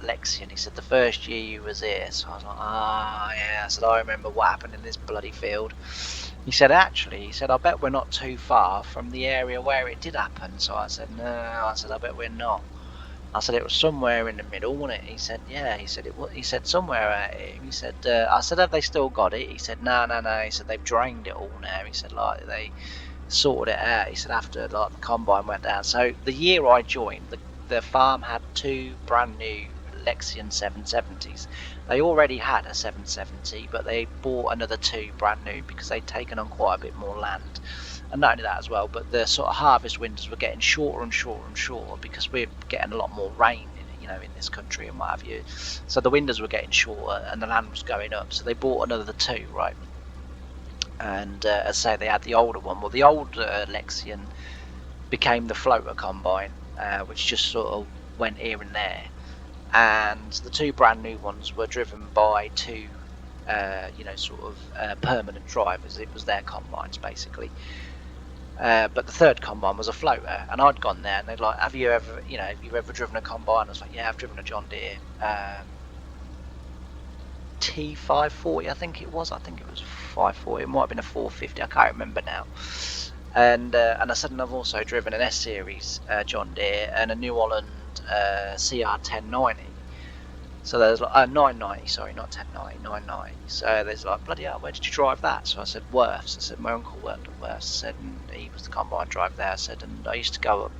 S1: Lexion, he said the first year you was here. So I was like, yeah. I said I remember what happened in this bloody field. He said actually, he said I bet we're not too far from the area where it did happen. So I said no. I said I bet we're not. I said it was somewhere in the middle, wasn't it? He said, yeah. He said it was. He said somewhere out here. He said, I said, have they still got it? He said, no. He said they've drained it all now. He said like they sorted it out. He said after like the combine went down. So the year I joined, the farm had 2 brand new Lexion 770s. They already had a 770, but they bought another 2 brand new because they'd taken on quite a bit more land. And not only that as well, but the sort of harvest windows were getting shorter and shorter and shorter because we're getting a lot more rain in this country and what have you. So the windows were getting shorter and the land was going up. So they bought another 2, right? And as I say, they had the older one. Well, the older Lexion became the floater combine, which just sort of went here and there. And the 2 brand new ones were driven by 2, permanent drivers. It was their combines basically. But the 3rd combine was a floater, and I'd gone there, and they'd like, have you ever driven a combine? I was like, yeah, I've driven a John Deere T540, I think it was 540. It might have been a 450. I can't remember now. And I said, and I've also driven an S series John Deere and a New Holland CR1090. So there's like 990, sorry, not 1090, 990. So there's like, bloody hell, where did you drive that? So I said, Worths. I said, my uncle worked at Worths. I said, and he was the combine driver there. I said, and I used to go up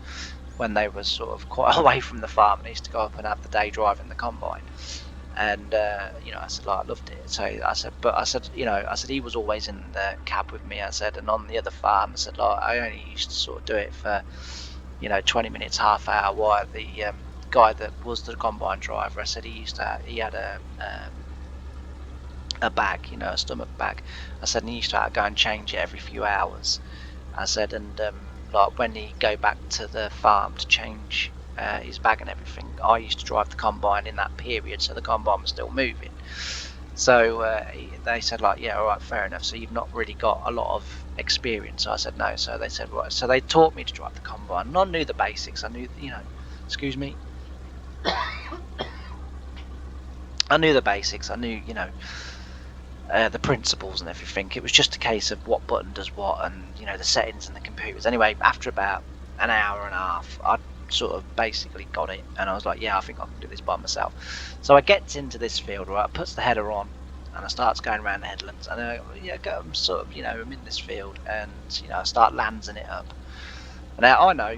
S1: when they were sort of quite away from the farm, and I used to go up and have the day driving the combine. And I said, like, I loved it. So I said he was always in the cab with me. I said, and on the other farm, I said, like, I only used to sort of do it for 20 minutes, half hour, while the guy that was the combine driver, I said he had a bag, a stomach bag. I said, and he used to go and change it every few hours. I said, and like when he go back to the farm to change his bag and everything, I used to drive the combine in that period, so the combine was still moving. So they said, like, yeah, all right, fair enough. So you've not really got a lot of experience. So I said no. So they said, right. So they taught me to drive the combine, and I knew the basics. I knew, excuse me. I knew the basics. I knew, the principles and everything. It was just a case of what button does what, and the settings and the computers. Anyway, after about an hour and a half, I'd sort of basically got it, and I was like, yeah, I think I can do this by myself. So I get into this field, right, puts the header on, and I starts going around the headlands, and I'm sort of, I'm in this field, and I start landsing it up. Now I know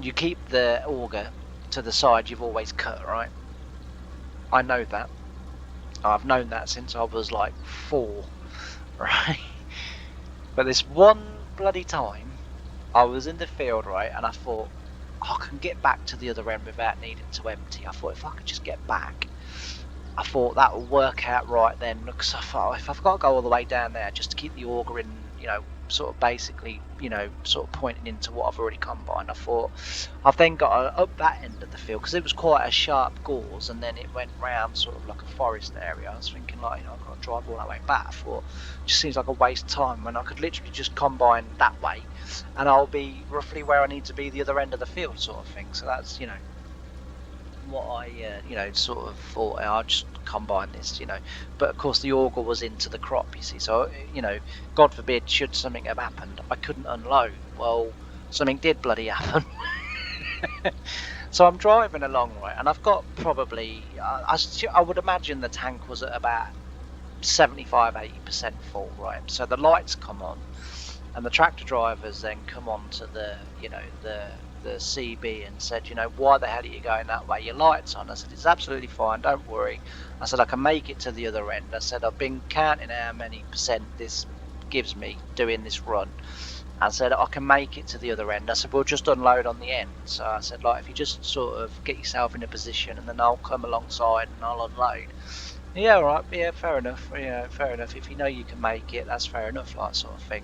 S1: you keep the auger to the side you've always cut, right? I know that. I've known that since I was like 4, right? But this one bloody time, I was in the field, right, and I thought, I can get back to the other end without needing to empty. I thought if I could just get back, I thought that would work out right then. Because I thought if I've got to go all the way down there just to keep the auger in, sort of basically, sort of pointing into what I've already combined, I thought I've then got to up that end of the field because it was quite a sharp gorse, and then it went round sort of like a forest area. I was thinking, like, I've got to drive all that way back. I thought it just seems like a waste of time when I could literally just combine that way, and I'll be roughly where I need to be the other end of the field, sort of thing. So that's what I sort of thought, I'll just combine this, but of course the auger was into the crop, you see, so God forbid should something have happened, I couldn't unload. Well, something did bloody happen. So I'm driving along, right, and I've got probably I would imagine the tank was at about 75-80% full, right? So the lights come on, and the tractor drivers then come on to the CB and said, why the hell are you going that way? Your light's on. I said, it's absolutely fine, don't worry. I said, I can make it to the other end. I said, I've been counting how many percent this gives me doing this run. I said, I can make it to the other end. I said, we'll just unload on the end. So I said, like, if you just sort of get yourself in a position, and then I'll come alongside and I'll unload. Yeah, all right, yeah, fair enough. Yeah, fair enough. If you know you can make it, that's fair enough, like, sort of thing.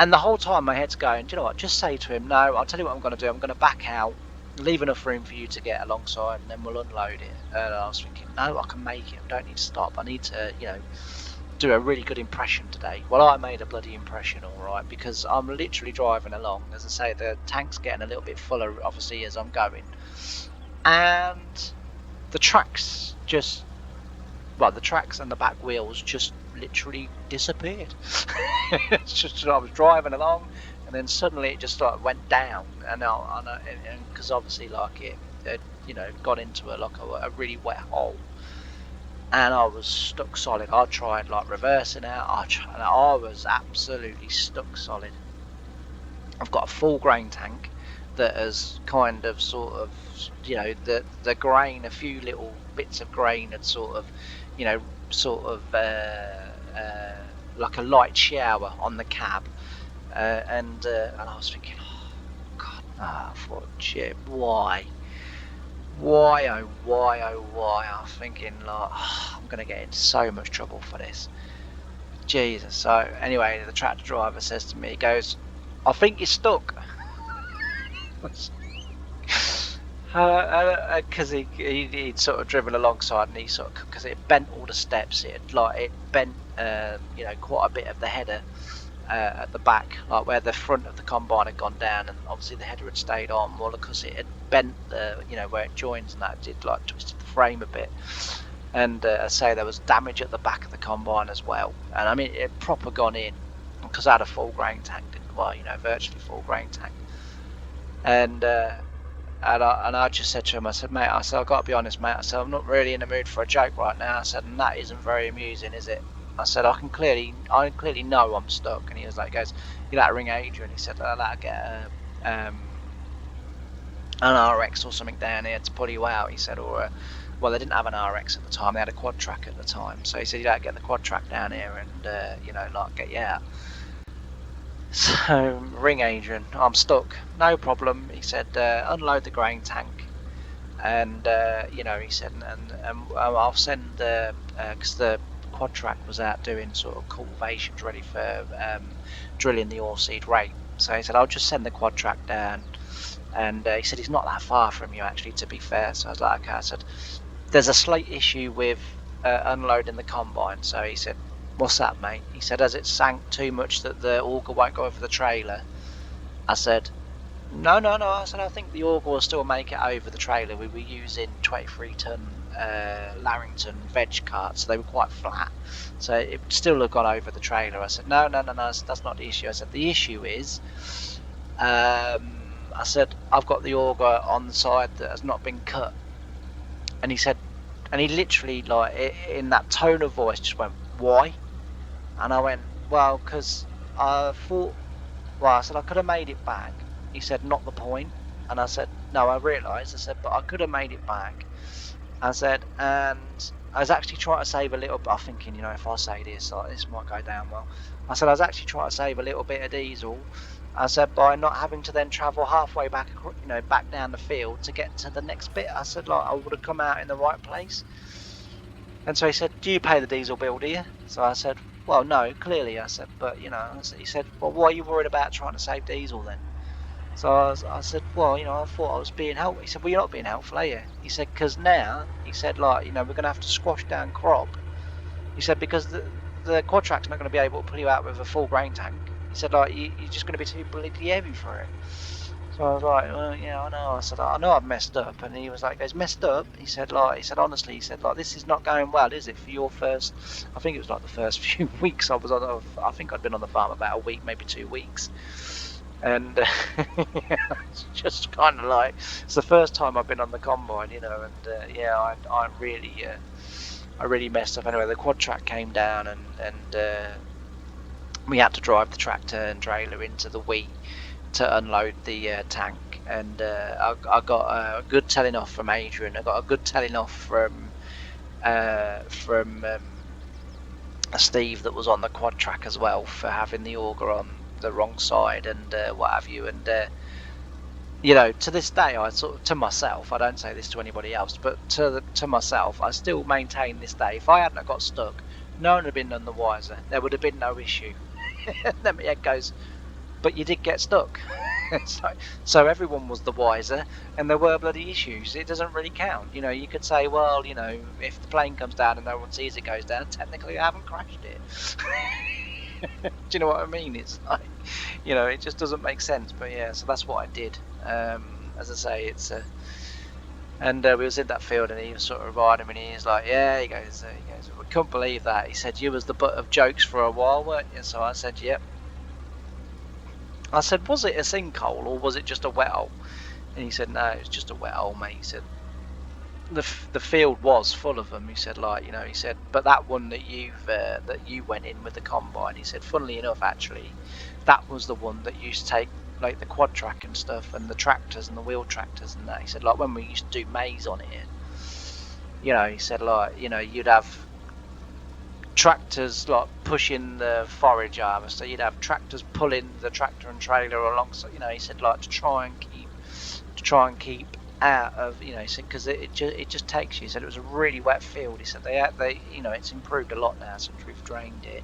S1: And the whole time my head's going, do you know what, just say to him, no, I'll tell you what I'm going to do. I'm going to back out, leave enough room for you to get alongside, and then we'll unload it. And I was thinking, no, I can make it. I don't need to stop. I need to, do a really good impression today. Well, I made a bloody impression, all right, because I'm literally driving along. As I say, the tank's getting a little bit fuller, obviously, as I'm going, and the tracks just, well, the tracks and the back wheels just literally disappeared. It's just, I was driving along, and then suddenly it just went down, and because obviously like it got into a really wet hole, and I was stuck solid. I tried like reversing out, and I was absolutely stuck solid. I've got a full grain tank that has kind of sort of, the grain, a few little bits of grain had sort of, like a light shower on the cab, and I was thinking, oh God, no. I thought, shit, why, oh why? I was thinking like, I'm gonna get into so much trouble for this, Jesus. So anyway, the tractor driver says to me, he goes, I think you're stuck. Because he'd sort of driven alongside, and he sort of, because it bent all the steps, it bent quite a bit of the header at the back, like where the front of the combine had gone down, and obviously the header had stayed on. Well, because it had bent the, where it joins, and that did like twisted the frame a bit. And I say there was damage at the back of the combine as well, and I mean it had proper gone in, because I had a full grain tank, virtually full grain tank, and I just said to him, I said, mate, I said, I've got to be honest, mate, I said, I'm not really in the mood for a joke right now. I said, and that isn't very amusing, is it? I said, I clearly know I'm stuck. And he was like, you'll have to ring Adrian. He said, I'll have to get an RX or something down here to pull you out. He said, or well, they didn't have an RX at the time, they had a quad track at the time. So he said, you'll have to get the quad track down here and like get you out. So ring Adrian, I'm stuck, no problem. He said, unload the grain tank, and he said, and I'll send because the quad track was out doing sort of cultivations ready for drilling the oilseed rape. So he said, I'll just send the quad track down, and he said, he's not that far from you actually, to be fair. So I was like, okay. I said, there's a slight issue with unloading the combine. So he said, what's that, mate? He said, has it sank too much that the auger won't go over the trailer? I said, no. I said, I think the auger will still make it over the trailer. We were using 23-ton Larrington veg carts, so they were quite flat, so it still have gone over the trailer. I said, no, that's not the issue. I said, the issue is, I said, I've got the auger on the side that has not been cut. And he said, and he literally, like, in that tone of voice, just went, why? And I went, well, because I thought, well, I said, I could have made it back. He said, not the point. And I said, no, I realised. I said, but I could have made it back. I said, and I was actually trying to save a little bit. I'm thinking, if I say this, like, this might go down well. I said, I was actually trying to save a little bit of diesel. I said, by not having to then travel halfway back, back down the field to get to the next bit. I said, like, I would have come out in the right place. And so he said, do you pay the diesel bill, do you? So I said, well, no, clearly. I said, but, he said, well, why are you worried about trying to save diesel then? So I said, well, I thought I was being helpful. He said, well, you're not being helpful, are you? He said, because now, he said, like, we're going to have to squash down crop. He said, because the quad track's not going to be able to pull you out with a full grain tank. He said, like, you're just going to be too bloody heavy for it. So I was like, well, yeah, I know. I said, I know I've messed up. And he was like, "Goes messed up?" He said, honestly, he said, like, this is not going well, is it, for your first, I think it was like the first few weeks I was on, I think I'd been on the farm about a week, maybe 2 weeks. And it's just kind of like, it's the first time I've been on the combine, and I really messed up. Anyway, the quad track came down, and we had to drive the tractor and trailer into the wheat to unload the tank, and I got a good telling off from Adrian. I got a good telling off from Steve that was on the quad track as well, for having the auger on the wrong side and what have you. And to this day, I sort of, to myself, I don't say this to anybody else, but to myself, I still maintain this day, if I hadn't got stuck, no one would have been none the wiser. There would have been no issue. Then my head goes, but you did get stuck. So everyone was the wiser, and there were bloody issues. It doesn't really count. You could say, well, if the plane comes down and no one sees it goes down, technically I haven't crashed it. Do you know what I mean? It's like, it just doesn't make sense. But yeah, so that's what I did. As I say, and we was in that field, and he was sort of riding me, and he's like, yeah, he goes, we couldn't believe that. He said, you was the butt of jokes for a while, weren't you? So I said, yep. I said, was it a sinkhole or was it just a wet hole? And he said, no, it's just a wet hole, mate. He said, the field was full of them. He said, he said, but that one that you went in with the combine, he said, funnily enough, actually, that was the one that used to take like the quad track and stuff, and the tractors and the wheel tractors and that. He said, like when we used to do maize on it, he said, you'd have tractors like pushing the forage harvester, you'd have tractors pulling the tractor and trailer along. So he said, like to try and keep out of, because it just takes you. He said it was a really wet field. He said they it's improved a lot now since we've drained it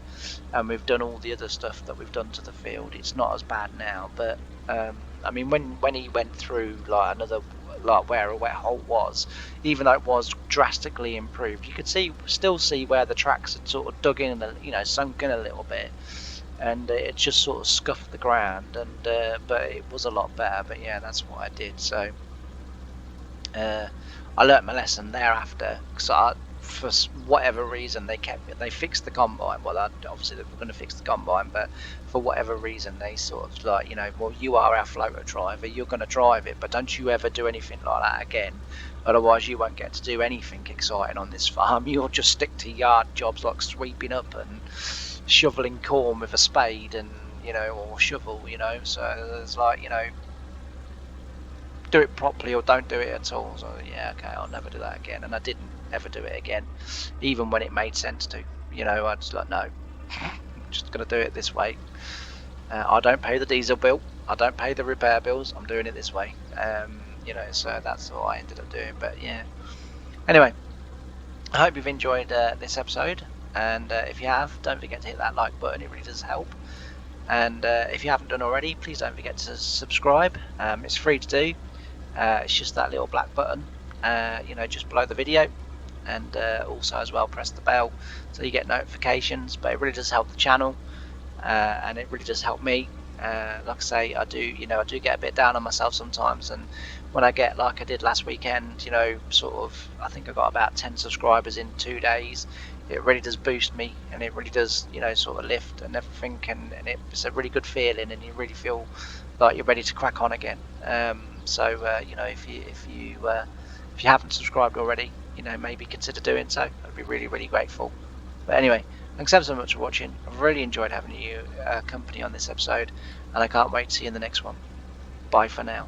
S1: and we've done all the other stuff that we've done to the field. It's not as bad now, but I mean, when he went through like another, like where a wet hole was, even though it was drastically improved, you could still see where the tracks had sort of dug in and sunk in a little bit, and it just sort of scuffed the ground, and but it was a lot better. But yeah, that's what I did. So I learnt my lesson thereafter, because for whatever reason they fixed the combine. Well, obviously they were going to fix the combine, but for whatever reason they sort of like, well, you are our floater driver, you're going to drive it, but don't you ever do anything like that again, otherwise you won't get to do anything exciting on this farm. You'll just stick to yard jobs like sweeping up and shoveling corn with a spade and or shovel. So it's like, do it properly or don't do it at all. So yeah, okay, I'll never do that again. And I didn't ever do it again, even when it made sense to. I just like, no, I'm just gonna do it this way. I don't pay the diesel bill, I don't pay the repair bills, I'm doing it this way. So that's what I ended up doing. But yeah, anyway, I hope you've enjoyed this episode, and if you have, don't forget to hit that like button, it really does help. And if you haven't done already, please don't forget to subscribe. It's free to do. It's just that little black button, just below the video, and also as well press the bell so you get notifications. But it really does help the channel, and it really does help me. Like I say, I do get a bit down on myself sometimes, and when I get, like I did last weekend, sort of, I think I got about 10 subscribers in 2 days. It really does boost me, and it really does, sort of lift and everything, and it's a really good feeling, and you really feel like you're ready to crack on again. So if you haven't subscribed already, maybe consider doing so. I'd be really, really grateful. But anyway, thanks ever so much for watching. I've really enjoyed having you company on this episode, and I can't wait to see you in the next one. Bye for now.